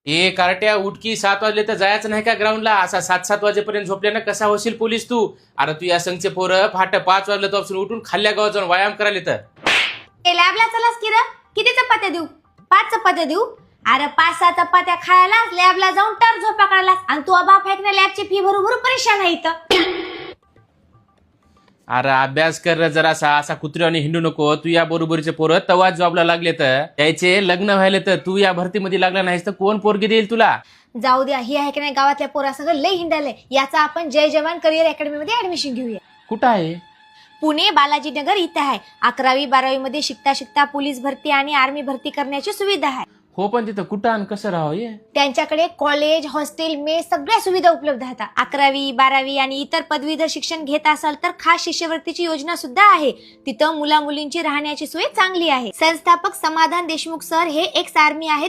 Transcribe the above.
ए कार्ट्या उठकी 7 वाजले तर जायचं नाही का ग्राउंडला? असा 7-7 वाजेपर्यंत झोपल्यानं कसा होशील पोलीस तू? अरे तू या संघचे पोरं फाट 5 वाजले तर उठून खाल्ल्या गावात जाऊन व्यायाम करायला तर लॅबला चलास की रे? किती चपात्या देऊ? 5 चपात्या देऊ? अरे 5-6 चपात्या खायला लॅबला जाऊन तर झोपा काढलास आणि तू बाप आहे ना लॅबची फी भरू परेशान आहे इथं. अरे अभ्यास कर जरासा, असा कुत्र्याने हिंडू नको. तू या बरोबरीचे पोरं तवा जॉबला लागले तर त्याचे लग्न व्हायले तर तू या भरतीमध्ये लागला नाहीस तर कोण पोरगी देईल तुला? जाऊ द्या, ही आहे की नाही गावातल्या पोरासंग लय हिंडाले. याचा आपण जय जवान करिअर अकॅडमी मध्ये ऍडमिशन घेऊया. कुठं आहे? पुणे बालाजीनगर इथं आहे. 11वी-12वी मध्ये शिकता शिकता पोलीस भरती आणि आर्मी भरती करण्याची सुविधा आहे. हो, पण तिथं कुठं आणि कसं राहावं ये? त्यांच्याकडे कॉलेज, हॉस्टेल, मेस सगळ्या सुविधा उपलब्ध आहेत. 11वी-12वी आणि इतर पदवीधर शिक्षण घेत असाल तर खास शिष्यवृत्तीची योजना सुद्धा आहे. तिथं मुला मुलींची राहण्याची सोय चांगली आहे. संस्थापक समाधान देशमुख सर हे एक्स आर्मी आहेत.